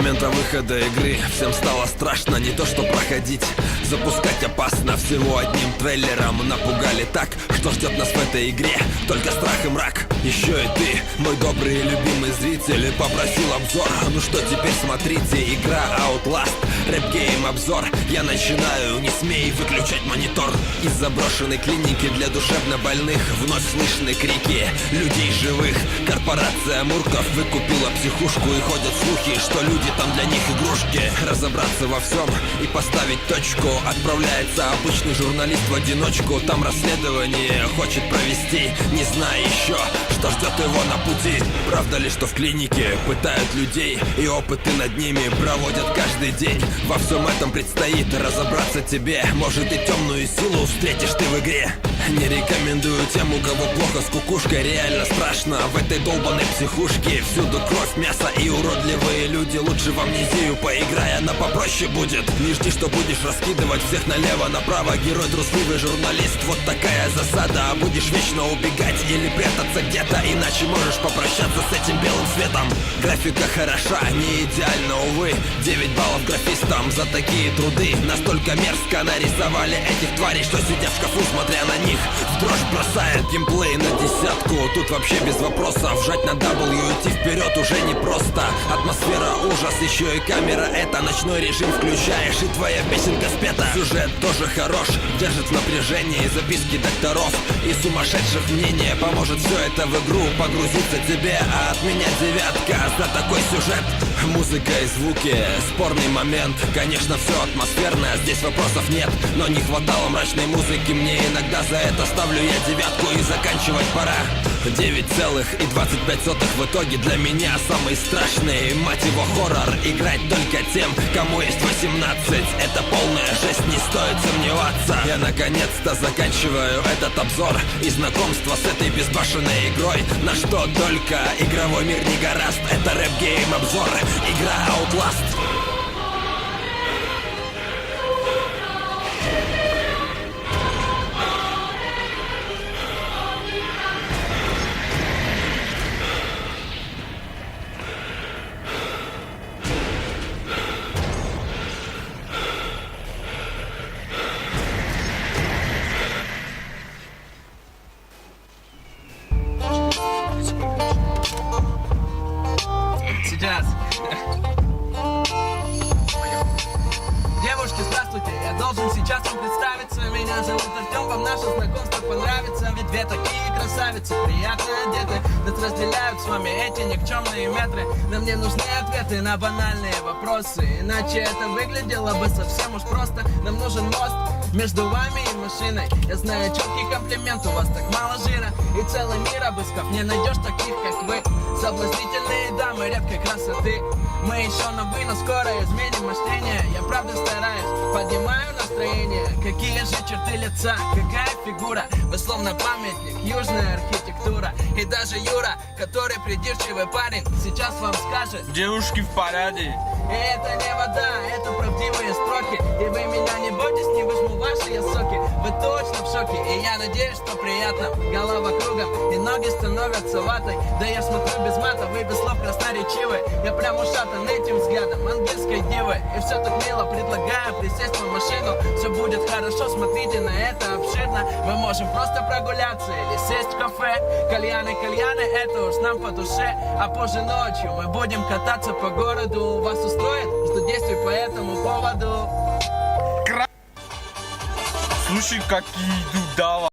момента выхода игры всем стало страшно не то что проходить. Запускать опасно, всего одним трейлером напугали так, что ждет нас в этой игре только страх и мрак. Еще и ты, мой добрый и любимый зритель, попросил обзор. Ну что теперь смотрите, игра Outlast, рэп-гейм обзор. Я начинаю, не смей выключать монитор. Из заброшенной клиники для душевно больных вновь слышны крики людей живых. Корпорация Мурков выкупила психушку, и ходят слухи, что люди там для них игрушки. Разобраться во всем и поставить точку отправляется обычный журналист в одиночку. Там расследование хочет провести, не зная еще, что ждет его на пути. Правда ли, что в клинике пытают людей и опыты над ними проводят каждый день? Во всем этом предстоит разобраться тебе. Может, и темную силу встретишь ты в игре. Не рекомендую тем, у кого плохо с кукушкой. Реально страшно в этой долбанной психушке. Всюду кровь, мясо и уродливые люди. Лучше в амнезию поиграй, она попроще будет. Не жди, что будешь раскидывать всех налево-направо. Герой трусливый журналист, вот такая засада. Будешь вечно убегать или прятаться где-то, иначе можешь попрощаться с этим белым светом. Графика хороша, не идеально, увы. 9 баллов графистам за такие труды. Настолько мерзко нарисовали этих тварей, что сидя в шкафу, смотря на них, в дрожь бросает геймплей на десятку. Тут вообще без вопросов, жать на W, идти вперед уже не просто. Атмосфера ужас, еще и камера, это ночной режим включаешь, и твоя песенка спета. Сюжет тоже хорош, держит в напряжении. Записки докторов и сумасшедших мнения. Поможет все это в игру погрузиться тебе, а от меня 9 за такой сюжет. Музыка и звуки, спорный момент. Конечно, все атмосферное, здесь вопросов нет, но не хватало мрачной музыки мне иногда. За это ставлю я 9 и заканчивать пора. 9,25 в итоге для меня самый страшный, мать его, хоррор. Играть только тем, кому есть 18. Это полная жесть, не стоит сомневаться. Я наконец-то заканчиваю этот обзор и знакомство с этой безбашенной игрой. На что только игровой мир не гораст. Это рэп-гейм обзор, игра Outlast. Сейчас. Девушки, здравствуйте, я должен сейчас вам представиться. Меня зовут Артем, вам наше знакомство понравится. Ведь две такие красавицы, приятно одеты. Нас разделяют с вами эти никчемные метры. Нам не нужны ответы на банальные вопросы, иначе это выглядело бы совсем уж просто. Нам нужен мост между вами и машиной. Я знаю четкий комплимент, у вас так мало жира. И целый мир обыскав, не найдешь таких, как вы. Соблазнительные дамы редкой красоты. Мы еще на вы, но скоро изменим мышление. Я правда стараюсь, поднимаю настроение. Какие же черты лица, какая фигура. Вы словно памятник, южная архитектура. И даже Юра, который придирчивый парень, сейчас вам скажет: девушки в порядке. и это не вода, это правдивые строки. И вы меня не бойтесь, не возьму ваши я соки. Вы точно в шоке, и я надеюсь, что приятно. Голова кругом, и ноги становятся ватой. Да я смотрю без мата, вы без слов красноречивы. Я прям ушатан этим взглядом ангельской дивы. И все так мило, предлагаю присесть в машину. Все будет хорошо, смотрите на это обширно. Мы можем просто прогуляться или сесть в кафе. Кальяны, это уж нам по душе. А позже ночью мы будем кататься по городу. Вас устроит? Жду действий по этому поводу. Слушай, какие идут, давай.